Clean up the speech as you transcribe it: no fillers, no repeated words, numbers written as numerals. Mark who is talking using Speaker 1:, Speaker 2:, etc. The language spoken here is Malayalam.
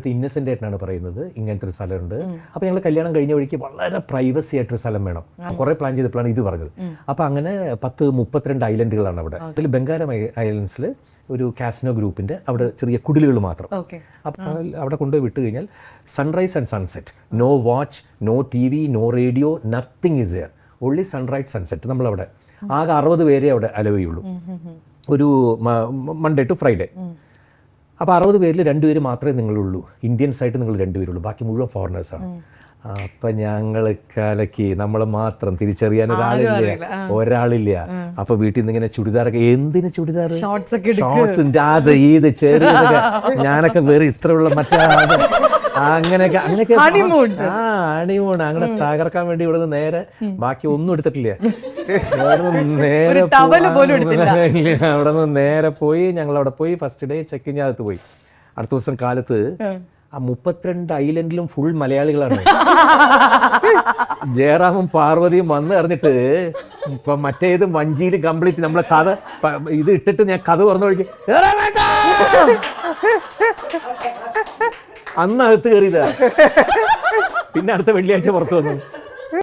Speaker 1: അടുത്ത് ഇന്നസെൻ്റ് ആയിട്ടാണ് പറയുന്നത് ഇങ്ങനത്തെ ഒരു സ്ഥലമുണ്ട്. അപ്പോൾ ഞങ്ങൾ കല്യാണം കഴിഞ്ഞ വഴിക്ക് വളരെ പ്രൈവസി ആയിട്ടൊരു സ്ഥലം വേണം, കുറേ പ്ലാൻ ചെയ്തപ്പോഴാണ് ഇത് പറഞ്ഞത്. അപ്പോൾ അങ്ങനെ 32 ഐലൻഡുകളാണ് അവിടെ. അതിൽ ബംഗാരം ഐലൻഡ്സിൽ ഒരു കാസിനോ ഗ്രൂപ്പിൻ്റെ അവിടെ ചെറിയ കുടിലുകൾ മാത്രം. അപ്പോൾ അവിടെ കൊണ്ടുപോയി വിട്ട് കഴിഞ്ഞാൽ sunrise and sunset, no watch, no TV, no radio, nothing is there, only sunrise sunset. നമ്മളവിടെ ആകെ 60 പേരെ അവിടെ അലോ ചെയ്യുള്ളൂ, ഒരു മൺഡേ ടു ഫ്രൈഡേ. അപ്പോൾ 60 പേരിൽ 2 പേര് മാത്രമേ നിങ്ങളുള്ളൂ, ഇന്ത്യൻസ് ആയിട്ട് നിങ്ങൾ 2 പേരുള്ളൂ, ബാക്കി മുഴുവൻ ഫോറിനേഴ്സാണ്. അപ്പം ഞങ്ങൾ കലക്കി, നമ്മൾ മാത്രം തിരിച്ചറിയാൻ ഒരാളില്ല. അപ്പോൾ വീട്ടിൽ നിന്ന് ഇങ്ങനെ ചുടിദാറൊക്കെ, എന്തിന് ചുടിദാർ, ഷോർട്ട്സിൻ്റെ അത് ഇത് ചെറിയതൊക്കെ, ഞാനൊക്കെ വേറെ ഇത്രയുള്ള മറ്റേ അങ്ങനെയൊക്കെ ഹണിമൂൺ അങ്ങനെ തകർക്കാൻ വേണ്ടി ഇവിടെ നിന്ന് നേരെ ബാക്കി ഒന്നും എടുത്തിട്ടില്ല. അവിടെ നിന്ന് നേരെ പോയി, ഞങ്ങൾ അവിടെ പോയി ഫസ്റ്റ് ഡേ ചെക്ക് ഇൻ അകത്ത് പോയി. അടുത്ത ദിവസം കാലത്ത് ആ 32 ഐലൻഡിലും ഫുൾ മലയാളികളാണ്. ജയറാമും പാർവതിയും വന്ന് അറിഞ്ഞിട്ട് ഇപ്പൊ മറ്റേത് വഞ്ചിയിൽ കംപ്ലീറ്റ് നമ്മളെ കഥ ഇത് ഇട്ടിട്ട് ഞാൻ കഥ തുറന്നു വഴിക്ക് അന്ന് അകത്ത് കയറിയതാ. പിന്നെ അടുത്ത വെള്ളിയാഴ്ച പുറത്തു വന്നു.